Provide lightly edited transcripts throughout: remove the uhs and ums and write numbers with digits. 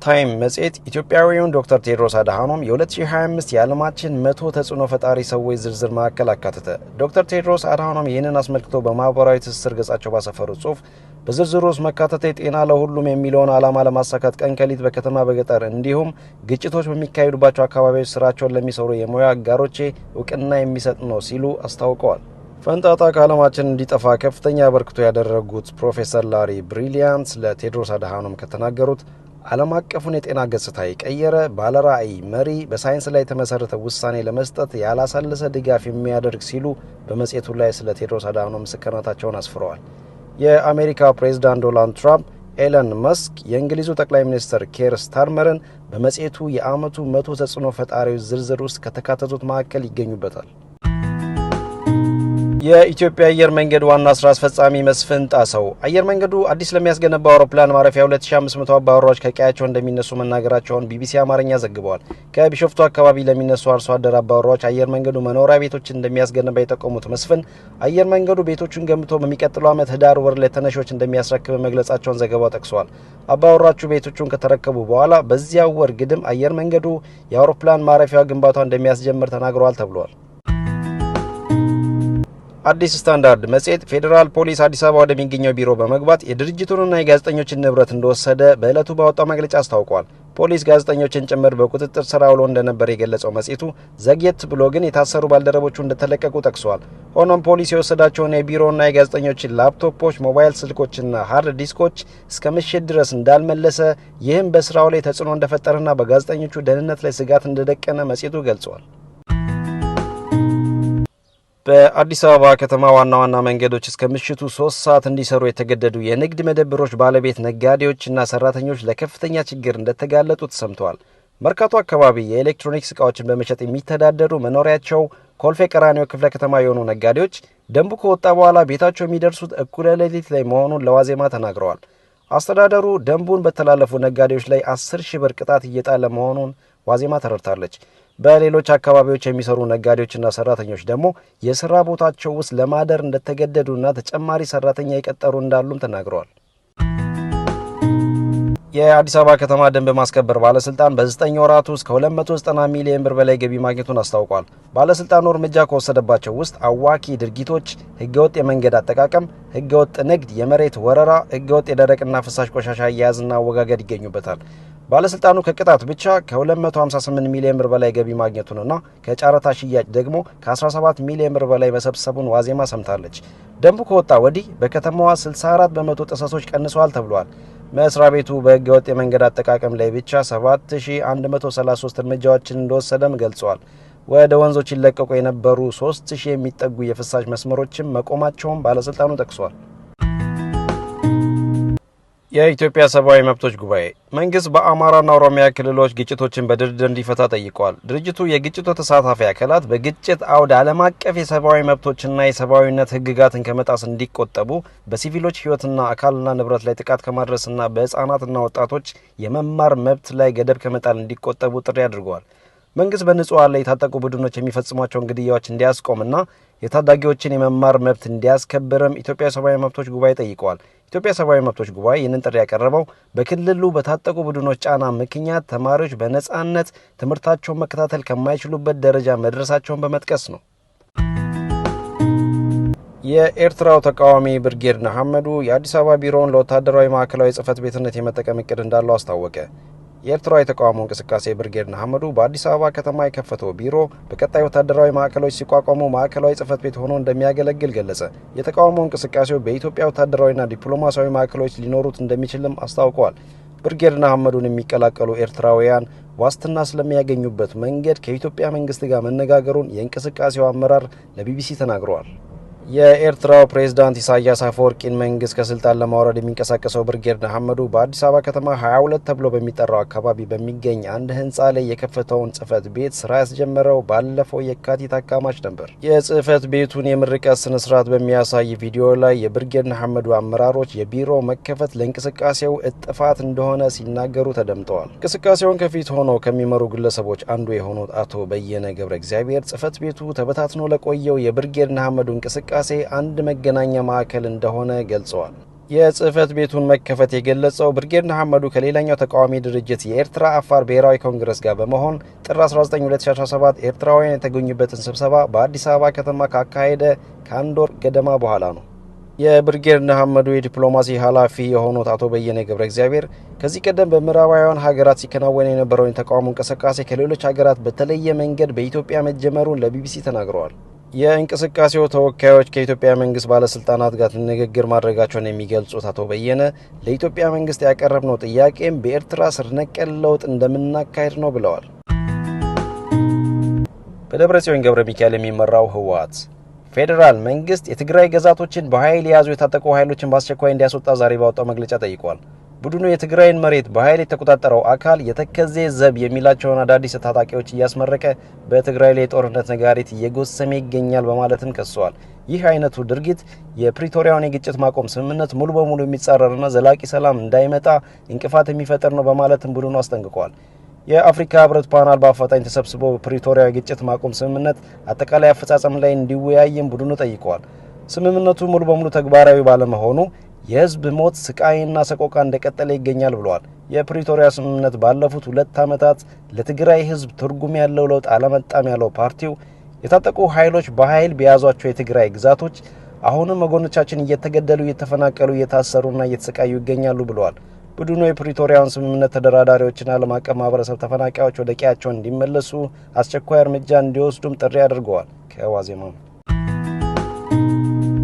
ታይም መጽሔት ኢትዮጵያዊውን ዶክተር ቴድሮስ አድሃኖም የ2025 የዓለማችን 100 ተጽዕኖ ፈጣሪ ሰዎች ዝርዝር ማዕከል አካተተ። ዶክተር ቴድሮስ አድሃኖም ይህንን አስመልክቶ በማህበራዊ ትስስር ገጻቸው ባሰፈሩት ጽሑፍ በዝርዝሩ ውስጥ መካተት ጤና ለሁሉም የሚለውን ዓላማ ለማሳካት ቀን ከሌት በከተማ በገጠር እንዲሁም ግጭቶች በሚካሄዱባቸው አካባቢዎች ስራቸውን ለሚሰሩ የሙያ አጋሮቼ እውቅና የሚሰጥ ነው ሲሉ አስታውቀዋል። ፈንጣጣ ከዓለማችን እንዲጠፋ ከፍተኛ አበርክቶ ያደረጉት ፕሮፌሰር ላሪ ብሪሊያንት ለቴድሮስ አድሃኖም ከተናገሩት ዓለም አቀፉን የጤና ገጽታ የቀየረ ባለራዕይ መሪ በሳይንስ ላይ የተመሰረተ ውሳኔ ለመስጠት ያላሳለሰ ድጋፍ የሚያደርግ ሲሉ በመጽሔቱ ላይ ስለ ቴድሮስ አድሃኖም ምስክርነታቸውን አስፍረዋል። የአሜሪካ ፕሬዝዳንት ዶናልድ ትራምፕ፣ ኤለን መስክ፣ የእንግሊዙ ጠቅላይ ሚኒስትር ኬር ስታርመርን በመጽሔቱ የዓመቱ 100 ተጽዕኖ ፈጣሪዎች ዝርዝር ውስጥ ከተካተቱት መካከል ይገኙበታል። የኢትዮጵያ አየር መንገድ ዋና ስራ አስፈጻሚ መስፍን ጣሰው አየር መንገዱ አዲስ ለሚያስገነባው አውሮፕላን ማረፊያ 2500 አባወራዎች ከቀያቸው እንደሚነሱ መናገራቸውን ቢቢሲ አማርኛ ዘግበዋል። ከቢሾፍቱ አካባቢ ለሚነሱ አርሶ አደር አባወራዎች አየር መንገዱ መኖሪያ ቤቶችን እንደሚያስገነባ የጠቆሙት መስፍን አየር መንገዱ ቤቶቹን ገንብቶ በሚቀጥለው ዓመት ህዳር ወር ለተነሾች እንደሚያስረክብ መግለጻቸውን ዘገባው ጠቅሷል። አባወራዎቹ ቤቶቹን ከተረከቡ በኋላ በዚያው ወር ግድም አየር መንገዱ የአውሮፕላን ማረፊያ ግንባታ እንደሚያስጀምር ተናግረዋል ተብሏል። አዲስ ስታንዳርድ መጽሔት ፌዴራል ፖሊስ አዲስ አበባ ወደሚገኘው ቢሮ በመግባት የድርጅቱንና የጋዜጠኞችን ንብረት እንደወሰደ በዕለቱ ባወጣው መግለጫ አስታውቋል። ፖሊስ ጋዜጠኞችን ጭምር በቁጥጥር ስር አውሎ እንደነበር የገለጸው መጽሔቱ ዘግየት ብሎ ግን የታሰሩ ባልደረቦቹ እንደተለቀቁ ጠቅሷል። ሆኖም ፖሊስ የወሰዳቸውን የቢሮና የጋዜጠኞችን ላፕቶፖች፣ ሞባይል ስልኮችና ሃርድ ዲስኮች እስከ ምሽት ድረስ እንዳልመለሰ፣ ይህም በስራው ላይ ተጽዕኖ እንደፈጠረና በጋዜጠኞቹ ደህንነት ላይ ስጋት እንደደቀነ መጽሔቱ ገልጿል። በአዲስ አበባ ከተማ ዋና ዋና መንገዶች እስከ ምሽቱ 3 ሰዓት እንዲሰሩ የተገደዱ የንግድ መደብሮች ባለቤት ነጋዴዎችና ሰራተኞች ለከፍተኛ ችግር እንደተጋለጡ ተሰምተዋል። መርካቶ አካባቢ የኤሌክትሮኒክስ እቃዎችን በመሸጥ የሚተዳደሩ መኖሪያቸው ኮልፌ ቀራኒዮ ክፍለ ከተማ የሆኑ ነጋዴዎች ደንቡ ከወጣ በኋላ ቤታቸው የሚደርሱት እኩለ ሌሊት ላይ መሆኑን ለዋዜማ ተናግረዋል። አስተዳደሩ ደንቡን በተላለፉ ነጋዴዎች ላይ 10,000 ብር ቅጣት እየጣለ መሆኑን ዋዜማ ተረድታለች። በሌሎች አካባቢዎች የሚሰሩ ነጋዴዎችና ሰራተኞች ደግሞ የስራ ቦታቸው ውስጥ ለማደር እንደተገደዱና ተጨማሪ ሰራተኛ የቀጠሩ እንዳሉም ተናግረዋል። የአዲስ አበባ ከተማ ደንብ ማስከበር ባለስልጣን በ9 ወራት ውስጥ ከ290 ሚሊዮን ብር በላይ ገቢ ማግኘቱን አስታውቋል። ባለስልጣኑ እርምጃ ከወሰደባቸው ውስጥ አዋኪ ድርጊቶች፣ ህገወጥ የመንገድ አጠቃቀም፣ ህገወጥ ንግድ፣ የመሬት ወረራ፣ ህገወጥ የደረቅና ፍሳሽ ቆሻሻ አያያዝና አወጋገድ ይገኙበታል። ባለስልጣኑ ከቅጣት ብቻ ከ258 ሚሊዮን ብር በላይ ገቢ ማግኘቱንና ከጨረታ ሽያጭ ደግሞ ከ17 ሚሊዮን ብር በላይ መሰብሰቡን ዋዜማ ሰምታለች። ደንቡ ከወጣ ወዲህ በከተማዋ 64 በመቶ ጥሰቶች ቀንሰዋል ተብሏል። መስሪያ ቤቱ በህገወጥ የመንገድ አጠቃቀም ላይ ብቻ 7133 እርምጃዎችን እንደወሰደም ገልጿል። ወደ ወንዞች ይለቀቁ የነበሩ 3000 የሚጠጉ የፍሳሽ መስመሮችም መቆማቸውን ባለስልጣኑ ጠቅሷል። የኢትዮጵያ ሰብአዊ መብቶች ጉባኤ መንግስት በአማራና ኦሮሚያ ክልሎች ግጭቶችን በድርድር እንዲፈታ ጠይቋል። ድርጅቱ የግጭቱ ተሳታፊ አካላት በግጭት አውድ ዓለም አቀፍ የሰብአዊ መብቶችና የሰብአዊነት ህግጋትን ከመጣስ እንዲቆጠቡ፣ በሲቪሎች ህይወትና አካልና ንብረት ላይ ጥቃት ከማድረስና በህፃናትና ወጣቶች የመማር መብት ላይ ገደብ ከመጣል እንዲቆጠቡ ጥሪ አድርገዋል። መንግስት በንጹሃን ላይ የታጠቁ ቡድኖች የሚፈጽሟቸውን ግድያዎች እንዲያስቆምና የታዳጊዎችን የመማር መብት እንዲያስከብርም ኢትዮጵያ ሰብአዊ መብቶች ጉባኤ ጠይቀዋል። ኢትዮጵያ ሰብአዊ መብቶች ጉባኤ ይህንን ጥሪ ያቀረበው በክልሉ በታጠቁ ቡድኖች ጫና ምክንያት ተማሪዎች በነጻነት ትምህርታቸውን መከታተል ከማይችሉበት ደረጃ መድረሳቸውን በመጥቀስ ነው። የኤርትራው ተቃዋሚ ብርጌድ ንሓመዱ የአዲስ አበባ ቢሮውን ለወታደራዊ ማዕከላዊ ጽህፈት ቤትነት የመጠቀም እቅድ እንዳለው አስታወቀ። የኤርትራ የተቃውሞ እንቅስቃሴ ብርጌድ ንሓመዱ በአዲስ አበባ ከተማ የከፈተው ቢሮ በቀጣይ ወታደራዊ ማዕከሎች ሲቋቋሙ ማዕከላዊ ጽህፈት ቤት ሆኖ እንደሚያገለግል ገለጸ። የተቃውሞ እንቅስቃሴው በኢትዮጵያ ወታደራዊና ዲፕሎማሲያዊ ማዕከሎች ሊኖሩት እንደሚችልም አስታውቀዋል። ብርጌድ ንሓመዱን የሚቀላቀሉ ኤርትራውያን ዋስትና ስለሚያገኙበት መንገድ ከኢትዮጵያ መንግስት ጋር መነጋገሩን የእንቅስቃሴው አመራር ለቢቢሲ ተናግረዋል። የኤርትራው ፕሬዝዳንት ኢሳያስ አፈወርቂን መንግስት ከስልጣን ለማውረድ የሚንቀሳቀሰው ብርጌድ ንሓመዱ በአዲስ አበባ ከተማ 22 ተብሎ በሚጠራው አካባቢ በሚገኝ አንድ ህንፃ ላይ የከፈተውን ጽህፈት ቤት ስራ ያስጀመረው ባለፈው የካቲት አጋማሽ ነበር። የጽህፈት ቤቱን የምርቀት ስነ ስርዓት በሚያሳይ ቪዲዮ ላይ የብርጌድ ንሓመዱ አመራሮች የቢሮ መከፈት ለእንቅስቃሴው እጥፋት እንደሆነ ሲናገሩ ተደምጠዋል። እንቅስቃሴውን ከፊት ሆነው ከሚመሩ ግለሰቦች አንዱ የሆኑት አቶ በየነ ገብረ እግዚአብሔር ጽህፈት ቤቱ ተበታትኖ ለቆየው የብርጌድ ንሓመዱ እንቅስቃሴ አንድ መገናኛ ማዕከል እንደሆነ ገልጸዋል። የጽህፈት ቤቱን መከፈት የገለጸው ብርጌድ ንሓመዱ ከሌላኛው ተቃዋሚ ድርጅት የኤርትራ አፋር ብሔራዊ ኮንግረስ ጋር በመሆን ጥር 19 2017 ኤርትራውያን የተገኙበትን ስብሰባ በአዲስ አበባ ከተማ ካካሄደ ከአንድ ወር ገደማ በኋላ ነው። የብርጌድ ንሓመዱ የዲፕሎማሲ ኃላፊ የሆኑት አቶ በየነ ገብረ እግዚአብሔር ከዚህ ቀደም በምዕራባውያን ሀገራት ሲከናወን የነበረውን የተቃውሞ እንቅስቃሴ ከሌሎች ሀገራት በተለየ መንገድ በኢትዮጵያ መጀመሩን ለቢቢሲ ተናግረዋል። የእንቅስቃሴው ተወካዮች ከኢትዮጵያ መንግስት ባለስልጣናት ጋር ንግግር ማድረጋቸውን የሚገልጹት አቶ በየነ ለኢትዮጵያ መንግስት ያቀረብነው ጥያቄም በኤርትራ ስር ነቀል ለውጥ እንደምናካሄድ ነው ብለዋል። በደብረጽዮን ገብረ ሚካኤል የሚመራው ህወሓት ፌዴራል መንግስት የትግራይ ግዛቶችን በኃይል የያዙ የታጠቁ ኃይሎችን በአስቸኳይ እንዲያስወጣ ዛሬ ባወጣው መግለጫ ጠይቋል። ቡድኑ የትግራይን መሬት በኃይል የተቆጣጠረው አካል የተከዜ ዘብ የሚላቸውን አዳዲስ ታጣቂዎች እያስመረቀ በትግራይ ላይ የጦርነት ነጋሪት እየጎሰመ ይገኛል በማለትም ከሰዋል። ይህ አይነቱ ድርጊት የፕሪቶሪያውን የግጭት ማቆም ስምምነት ሙሉ በሙሉ የሚጻረርና ዘላቂ ሰላም እንዳይመጣ እንቅፋት የሚፈጥር ነው በማለትም ቡድኑ አስጠንቅቋል። የአፍሪካ ህብረት ፓናል በአፋጣኝ ተሰብስቦ በፕሪቶሪያ የግጭት ማቆም ስምምነት አጠቃላይ አፈጻጸም ላይ እንዲወያይም ቡድኑ ጠይቀዋል። ስምምነቱ ሙሉ በሙሉ ተግባራዊ ባለመሆኑ የህዝብ ሞት፣ ስቃይና ሰቆቃ እንደቀጠለ ይገኛል ብለዋል። የፕሪቶሪያ ስምምነት ባለፉት 2 ዓመታት ለትግራይ ህዝብ ትርጉም ያለው ለውጥ አላመጣም ያለው ፓርቲው የታጠቁ ኃይሎች በኃይል በያዟቸው የትግራይ ግዛቶች አሁንም ወገኖቻችን እየተገደሉ፣ እየተፈናቀሉ፣ እየታሰሩና እየተሰቃዩ ይገኛሉ ብለዋል። ቡድኑ የፕሪቶሪያውን ስምምነት ተደራዳሪዎችና ዓለም አቀፍ ማህበረሰብ ተፈናቃዮች ወደ ቀያቸው እንዲመለሱ አስቸኳይ እርምጃ እንዲወስዱም ጥሪ አድርገዋል። ከዋዜማው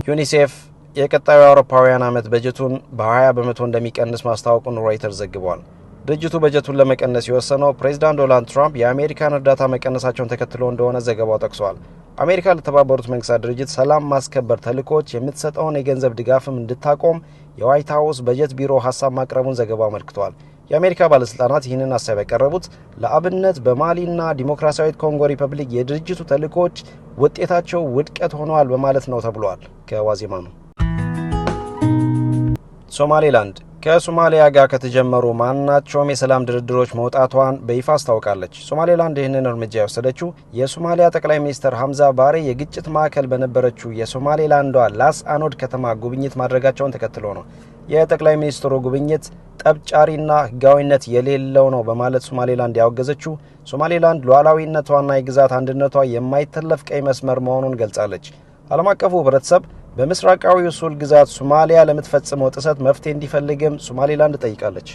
ዩኒሴፍ የቀጣዩ አውሮፓውያን ዓመት በጀቱን በ20 በመቶ እንደሚቀንስ ማስታወቁን ሮይተርስ ዘግቧል። ድርጅቱ በጀቱን ለመቀነስ የወሰነው ፕሬዚዳንት ዶናልድ ትራምፕ የአሜሪካን እርዳታ መቀነሳቸውን ተከትሎ እንደሆነ ዘገባው ጠቅሷል። አሜሪካ ለተባበሩት መንግስታት ድርጅት ሰላም ማስከበር ተልእኮዎች የምትሰጠውን የገንዘብ ድጋፍም እንድታቆም የዋይት ሀውስ በጀት ቢሮ ሀሳብ ማቅረቡን ዘገባው አመልክቷል። የአሜሪካ ባለስልጣናት ይህንን ሀሳብ ያቀረቡት ለአብነት በማሊና ዲሞክራሲያዊት ኮንጎ ሪፐብሊክ የድርጅቱ ተልእኮዎች ውጤታቸው ውድቀት ሆነዋል በማለት ነው ተብሏል። ከዋዜማ ነው። ሶማሌላንድ ከሶማሊያ ጋር ከተጀመሩ ማናቸውም የሰላም ድርድሮች መውጣቷን በይፋ አስታውቃለች። ሶማሌላንድ ይህንን እርምጃ የወሰደችው የሶማሊያ ጠቅላይ ሚኒስትር ሐምዛ ባሬ የግጭት ማዕከል በነበረችው የሶማሌላንዷ ላስ አኖድ ከተማ ጉብኝት ማድረጋቸውን ተከትሎ ነው። የጠቅላይ ሚኒስትሩ ጉብኝት ጠብጫሪና ሕጋዊነት የሌለው ነው በማለት ሶማሌላንድ ያወገዘችው ሶማሌላንድ ሉዓላዊነቷና የግዛት አንድነቷ የማይተለፍ ቀይ መስመር መሆኑን ገልጻለች። ዓለም አቀፉ ህብረተሰብ በምስራቃዊ ሱል ግዛት ሶማሊያ ለምትፈጽመው ጥሰት መፍትሄ እንዲፈልግም ሶማሌላንድ ጠይቃለች።